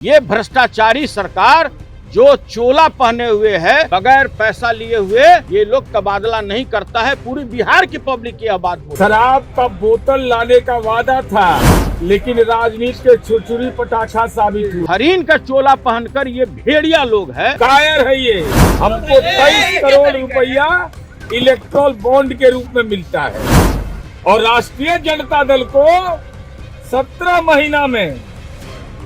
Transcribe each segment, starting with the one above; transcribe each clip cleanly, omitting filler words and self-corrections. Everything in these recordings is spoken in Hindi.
ये भ्रष्टाचारी सरकार जो चोला पहने हुए है, बगैर पैसा लिए हुए ये लोग तबादला नहीं करता है। पूरी बिहार की पब्लिक की यह बात बोल। शराब का बोतल लाने का वादा था, लेकिन राजनीति के छुरछुरी पटाखा साबित हुआ। हरिन का चोला पहनकर ये भेड़िया लोग है, कायर है ये। हमको 23 करोड़ रुपया इलेक्ट्रॉल बॉन्ड के रूप में मिलता है और राष्ट्रीय जनता दल को 17 महीना में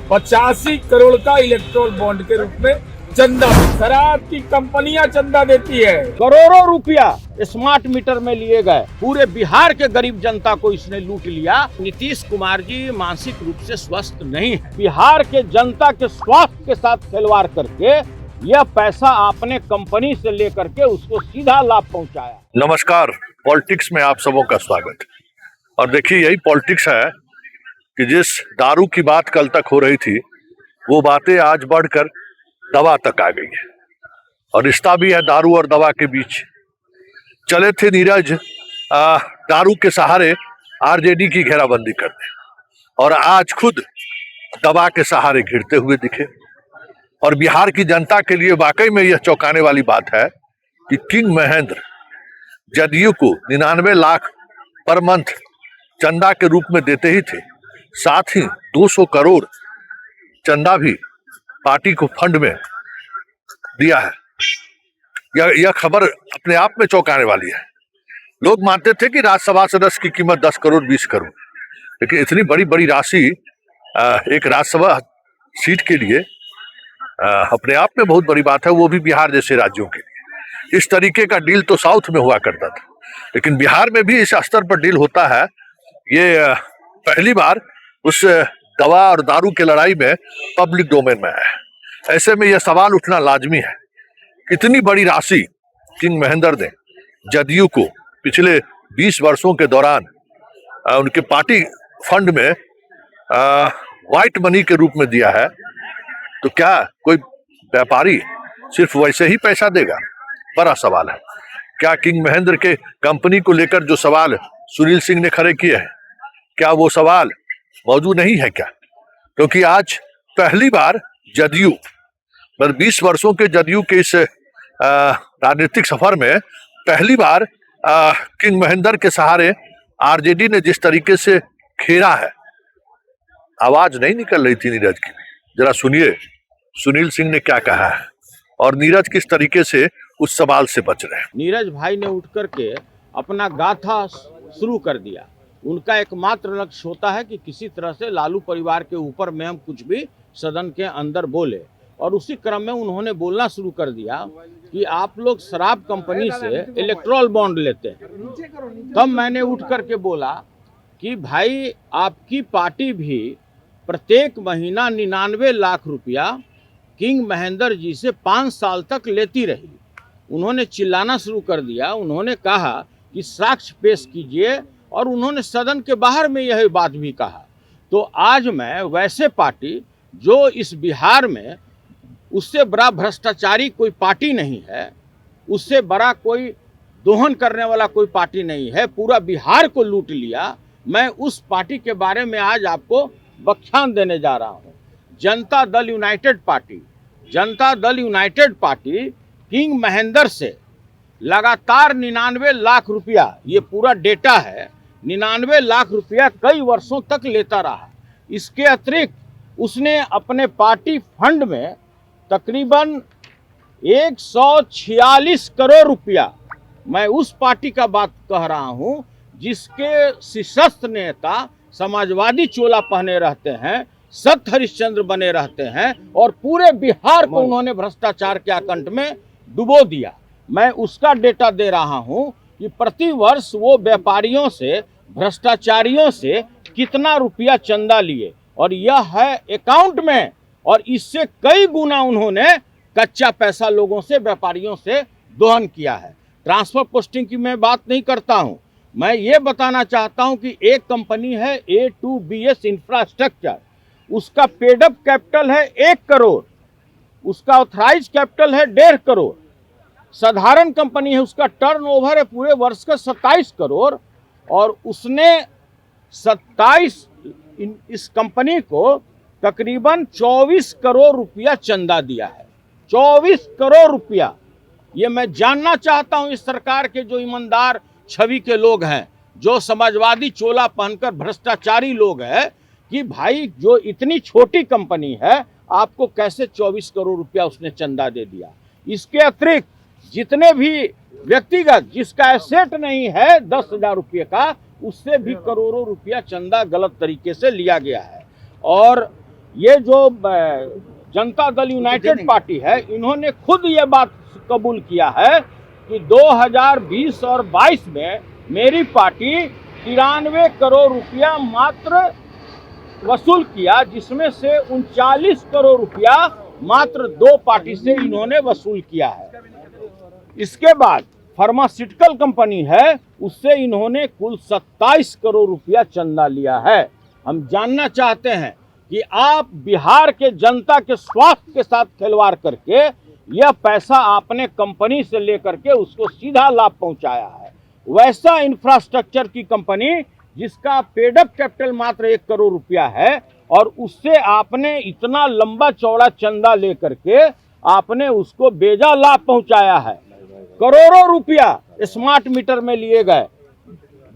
85 करोड़ का इलेक्ट्रॉल बॉन्ड के रूप में चंदा। शराब की कंपनियां चंदा देती है। करोड़ों रुपया स्मार्ट मीटर में लिए गए। पूरे बिहार के गरीब जनता को इसने लूट लिया। नीतीश कुमार जी मानसिक रूप से स्वस्थ नहीं है। बिहार के जनता के स्वास्थ्य के साथ खिलवाड़ करके यह पैसा आपने कंपनी से लेकर के उसको सीधा लाभ पहुंचाया। नमस्कार, पॉलिटिक्स में आप सबों का स्वागत। और देखिए, यही पॉलिटिक्स है कि जिस दारू की बात कल तक हो रही थी, वो बातें आज बढ़कर दवा तक आ गई है और रिश्ता भी है दारू और दवा के बीच। चले थे नीरज दारू के सहारे आरजेडी की घेराबंदी करने, और आज खुद दवा के सहारे घिरते हुए दिखे। और बिहार की जनता के लिए वाकई में यह चौंकाने वाली बात है कि किंग महेंद्र जदयू को 99 लाख पर मंथ चंदा के रूप में देते ही थे, साथ ही 200 करोड़ चंदा भी पार्टी को फंड में दिया है। यह खबर अपने आप में चौंकाने वाली है। लोग मानते थे कि राज्यसभा सदस्य की कीमत 10 करोड़ 20 करोड़, लेकिन इतनी बड़ी बड़ी राशि एक राज्यसभा सीट के लिए अपने आप में बहुत बड़ी बात है, वो भी बिहार जैसे राज्यों के लिए। इस तरीके का डील तो साउथ में हुआ करता था, लेकिन बिहार में भी इस स्तर पर डील होता है। ये पहली बार उस दवा और दारू की लड़ाई में पब्लिक डोमेन में है। ऐसे में यह सवाल उठना लाजमी है, कितनी बड़ी राशि किंग महेंद्र ने जदयू को पिछले 20 वर्षों के दौरान उनके पार्टी फंड में व्हाइट मनी के रूप में दिया है। तो क्या कोई व्यापारी सिर्फ वैसे ही पैसा देगा? बड़ा सवाल है। क्या किंग महेंद्र के कंपनी को लेकर जो सवाल सुनील सिंह ने खड़े किए हैं, क्या वो सवाल मौजूद नहीं है क्या? क्योंकि आज पहली बार जदयू, पर 20 वर्षों के जदयू के इस राजनीतिक सफर में पहली बार किंग महेंद्र के सहारे आरजेडी ने जिस तरीके से घेरा है, आवाज नहीं निकल रही थी नीरज की। जरा सुनिए सुनील सिंह ने क्या कहा है और नीरज किस तरीके से उस सवाल से बच रहे हैं। नीरज भाई ने उठ करके अपना गाथा शुरू कर दिया। उनका एकमात्र लक्ष्य होता है कि किसी तरह से लालू परिवार के ऊपर में हम कुछ भी सदन के अंदर बोले, और उसी क्रम में उन्होंने बोलना शुरू कर दिया कि आप लोग शराब कंपनी से इलेक्ट्रॉल बॉन्ड लेते हैं। तब मैंने उठ करके बोला कि भाई, आपकी पार्टी भी प्रत्येक महीना 99 लाख रुपया किंग महेंद्र जी से 5 साल तक लेती रही। उन्होंने चिल्लाना शुरू कर दिया। उन्होंने कहा कि साक्ष्य पेश कीजिए, और उन्होंने सदन के बाहर में यह बात भी कहा। तो आज मैं वैसे पार्टी जो इस बिहार में, उससे बड़ा भ्रष्टाचारी कोई पार्टी नहीं है, उससे बड़ा कोई दोहन करने वाला कोई पार्टी नहीं है, पूरा बिहार को लूट लिया, मैं उस पार्टी के बारे में आज आपको व्याख्यान देने जा रहा हूँ। Janata Dal United party, Janata Dal United party king Mahendra से लगातार 99 लाख रुपया, ये पूरा डेटा है, 99 लाख रुपया कई वर्षों तक लेता रहा। इसके अतिरिक्त उसने अपने पार्टी फंड में तकरीबन 146 करोड़ रुपया, मैं उस पार्टी का बात कह रहा हूं जिसके शीर्षस्थ नेता समाजवादी चोला पहने रहते हैं, सत हरिश्चंद्र बने रहते हैं, और पूरे बिहार को उन्होंने भ्रष्टाचार के आकंठ में डुबो दिया। मैं उसका डेटा दे रहा हूं कि प्रति वर्ष वो व्यापारियों से, भ्रष्टाचारियों से कितना रुपया चंदा लिए, और यह है अकाउंट में, और इससे कई गुना उन्होंने कच्चा पैसा लोगों से, व्यापारियों से दोहन किया है। ट्रांसफर पोस्टिंग की मैं बात नहीं करता हूं। मैं ये बताना चाहता हूं कि एक कंपनी है A2BS इंफ्रास्ट्रक्चर, उसका पेडअप कैपिटल है 1 करोड़, उसका ऑथराइज कैपिटल है 1.5 करोड़। साधारण कंपनी है, उसका टर्नओवर है पूरे वर्ष का 27 करोड़, और उसने 27 इस कंपनी को तकरीबन 24 करोड़ रुपया चंदा दिया है। 24 करोड़ रुपया। ये मैं जानना चाहता हूं इस सरकार के जो ईमानदार छवि के लोग हैं, जो समाजवादी चोला पहनकर भ्रष्टाचारी लोग हैं, कि भाई जो इतनी छोटी कंपनी है आपको कैसे 24 करोड़ रुपया उसने चंदा दे दिया। इसके अतिरिक्त जितने भी व्यक्तिगत जिसका एसेट नहीं है 10,000 रुपये का, उससे भी करोड़ों रुपया चंदा गलत तरीके से लिया गया है। और ये जो जनता दल यूनाइटेड पार्टी है, इन्होंने खुद ये बात कबूल किया है कि 2020 और 22 में मेरी पार्टी 93 करोड़ रुपया मात्र वसूल किया, जिसमें से 39 करोड़ रुपया मात्र 2 पार्टी से इन्होंने वसूल किया है। इसके बाद फार्मास्यूटिकल कंपनी है, उससे इन्होंने कुल 27 करोड़ रुपया चंदा लिया है। हम जानना चाहते हैं कि आप बिहार के जनता के स्वास्थ्य के साथ खिलवाड़ करके यह पैसा आपने कंपनी से लेकर के उसको सीधा लाभ पहुंचाया है। वैसा इंफ्रास्ट्रक्चर की कंपनी जिसका पेडअप कैपिटल मात्र 1 करोड़ रुपया है, और उससे आपने इतना लंबा चौड़ा चंदा लेकर के आपने उसको बेजा लाभ पहुंचाया है। करोड़ों रुपया स्मार्ट मीटर में लिए गए,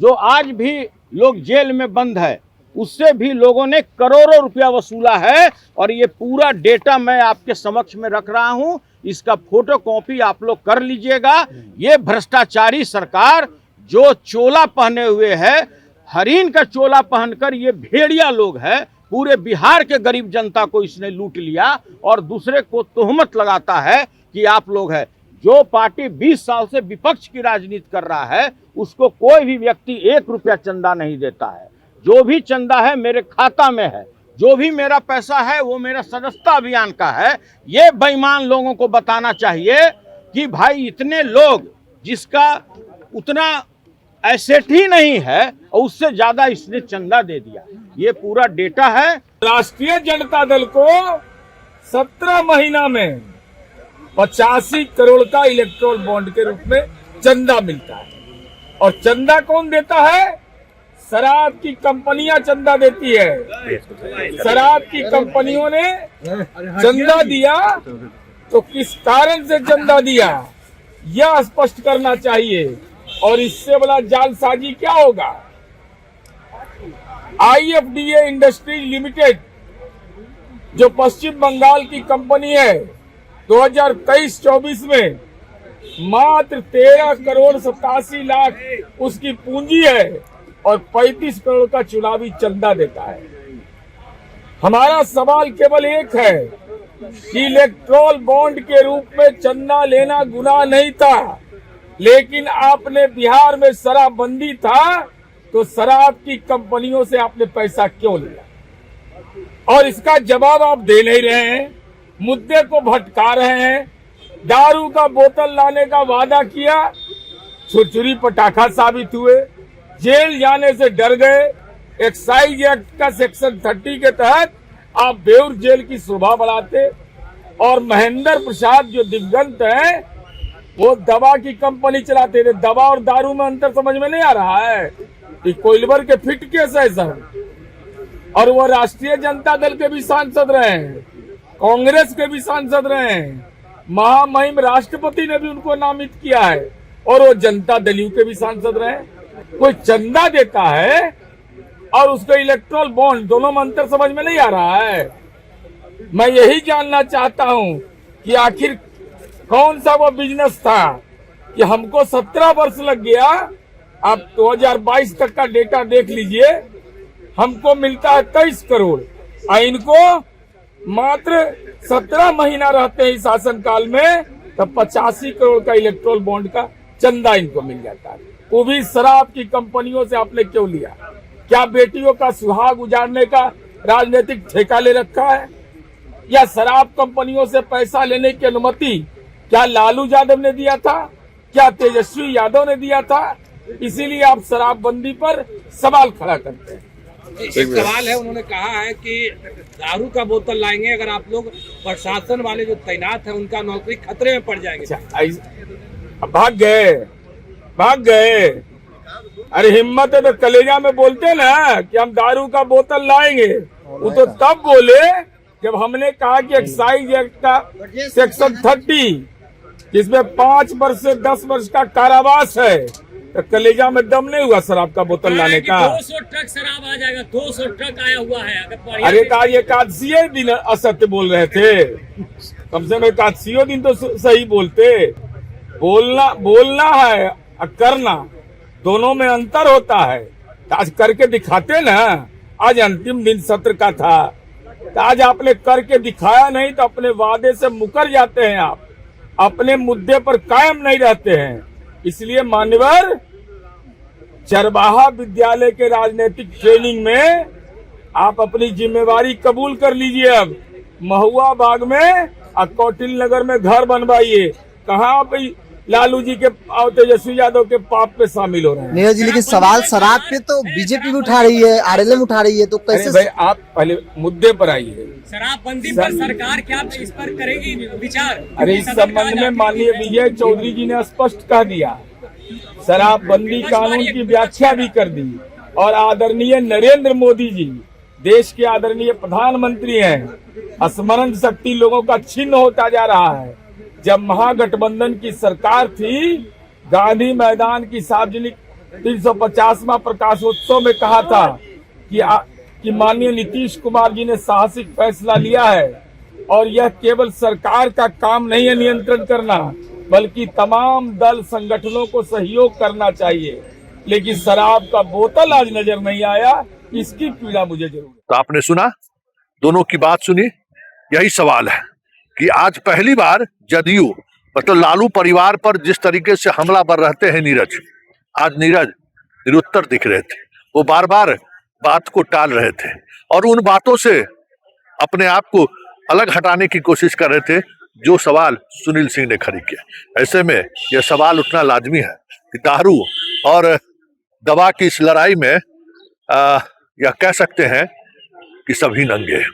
जो आज भी लोग जेल में बंद है, उससे भी लोगों ने करोड़ों रुपया वसूला है। और ये पूरा डेटा मैं आपके समक्ष में रख रहा हूं, इसका फोटो कॉपी आप लोग कर लीजिएगा। ये भ्रष्टाचारी सरकार जो चोला पहने हुए है, हरिन का चोला पहनकर ये भेड़िया लोग है, पूरे बिहार के गरीब जनता को इसने लूट लिया और दूसरे को तोहमत लगाता है कि आप लोग है। जो पार्टी 20 साल से विपक्ष की राजनीति कर रहा है, उसको कोई भी व्यक्ति 1 रुपया चंदा नहीं देता है। जो भी चंदा है मेरे खाता में है, जो भी मेरा पैसा है वो मेरा सदस्यता अभियान का है। ये बेईमान लोगों को बताना चाहिए कि भाई इतने लोग जिसका उतना एसेट ही नहीं है और उससे ज्यादा इसने चंदा दे दिया। ये पूरा डेटा है। राष्ट्रीय जनता दल को 17 महीना में 85 करोड़ का इलेक्ट्रोल बॉन्ड के रूप में चंदा मिलता है। और चंदा कौन देता है? शराब की कंपनियां चंदा देती है। शराब की कंपनियों ने चंदा दिया तो किस कारण से चंदा दिया, यह स्पष्ट करना चाहिए। और इससे बड़ा जालसाजी क्या होगा? IFDA इंडस्ट्रीज लिमिटेड जो पश्चिम बंगाल की कंपनी है, 2023-24 में मात्र 13 करोड़ 87 लाख उसकी पूंजी है और 35 करोड़ का चुनावी चंदा देता है। हमारा सवाल केवल एक है कि इलेक्ट्रोल बॉन्ड के रूप में चंदा लेना गुनाह नहीं था, लेकिन आपने बिहार में शराबबंदी था तो शराब की कंपनियों से आपने पैसा क्यों लिया? और इसका जवाब आप दे नहीं रहे हैं, मुद्दे को भटका रहे हैं। दारू का बोतल लाने का वादा किया, छुरछुरी पटाखा साबित हुए, जेल जाने से डर गए। एक्साइज एक्ट का सेक्शन 30 के तहत आप बेउर जेल की शोभा बढ़ाते। और महेंद्र प्रसाद जो दिवंगत हैं, वो दवा की कंपनी चलाते थे। दवा और दारू में अंतर समझ में नहीं आ रहा है कि कोइलवर के फिट केस है सर। और वो राष्ट्रीय जनता दल के भी सांसद रहे हैं, कांग्रेस के भी सांसद रहे हैं, महामहिम राष्ट्रपति ने भी उनको नामित किया है, और वो जनता दलियों के भी सांसद रहे। कोई चंदा देता है और उसको इलेक्ट्रोल बॉन्ड, दोनों में अंतर समझ में नहीं आ रहा है। मैं यही जानना चाहता हूं कि आखिर कौन सा वो बिजनेस था कि हमको 17 वर्ष लग गया। आप 2022 तक का डेटा देख लीजिए, हमको मिलता है 23 करोड़ और इनको मात्र 17 महीना रहते हैं शासन काल में, तब 85 करोड़ का इलेक्ट्रोल बॉन्ड का चंदा इनको मिल जाता है। वो भी शराब की कंपनियों से आपने क्यों लिया? क्या बेटियों का सुहाग उजाड़ने का राजनीतिक ठेका ले रखा है? या शराब कंपनियों से पैसा लेने की अनुमति क्या लालू यादव ने दिया था? क्या तेजस्वी यादव ने दिया था? इसीलिए आप शराबबंदी पर सवाल खड़ा करते हैं। एक सवाल है, उन्होंने कहा है कि दारू का बोतल लाएंगे अगर आप लोग, प्रशासन वाले जो तैनात है उनका नौकरी खतरे में पड़ जाएंगे। भाग गए। अरे हिम्मत है तो कलेजा में बोलते ना कि हम दारू का बोतल लाएंगे, वो तो तब बोले जब हमने कहा कि एक्साइज एक्ट का सेक्शन 30 जिसमें 5 वर्ष से 10 वर्ष का कारावास है, तो कलेजा में दम नहीं हुआ शराब का बोतल लाने का। 200 ट्रक शराब आ जाएगा, 200 ट्रक आया हुआ है। अगर अरे का ये एकादशी दिन असत्य बोल रहे थे, कम से कम एकादशी दिन तो सही बोलते। बोलना है और करना दोनों में अंतर होता है। तो आज करके दिखाते ना, आज अंतिम दिन सत्र का था, तो आज आपने करके दिखाया नहीं तो अपने वादे से मुकर जाते हैं, आप अपने मुद्दे पर कायम नहीं रहते हैं। इसलिए मान्यवर चरवाहा विद्यालय के राजनीतिक ट्रेनिंग में आप अपनी जिम्मेवारी कबूल कर लीजिए। अब महुआ बाग में और कौटिल्य नगर में घर बनवाइए। कहाँ आप लालू जी के और तेजस्वी यादव के पाप पे शामिल हो रहे हैं? नीरज जी, लेकिन सवाल शराब पे तो बीजेपी भी उठा रही है, आरएलएम उठा रही है, तो कैसे? भाई आप पहले मुद्दे पर आइए। शराबबंदी पर सरकार क्या इस पर करेगी विचार? अरे इस संबंध में माननीय विजय चौधरी जी ने स्पष्ट कह दिया, शराबबंदी कानून की व्याख्या भी कर दी। और आदरणीय नरेंद्र मोदी जी देश के आदरणीय प्रधानमंत्री हैं, स्मरण शक्ति लोगों का छिन्न होता जा रहा है। जब महागठबंधन की सरकार थी, गांधी मैदान की सार्वजनिक 350वां प्रकाशोत्सव में कहा था कि माननीय नीतीश कुमार जी ने साहसिक फैसला लिया है और यह केवल सरकार का काम नहीं है नियंत्रण करना, बल्कि तमाम दल संगठनों को सहयोग करना चाहिए। लेकिन शराब का बोतल आज नजर नहीं आया, इसकी पीड़ा मुझे जरूर। तो आपने सुना, दोनों की बात सुनी। यही सवाल है कि आज पहली बार जदयू मतलब लालू परिवार पर जिस तरीके से हमलावर रहते हैं नीरज, आज नीरज निरुत्तर दिख रहे थे। वो बार बार बात को टाल रहे थे और उन बातों से अपने आप को अलग हटाने की कोशिश कर रहे थे जो सवाल सुनील सिंह ने खड़ी किया। ऐसे में यह सवाल उठना लाजमी है कि दारू और दवा की इस लड़ाई में यह कह सकते हैं कि सभी नंगे हैं।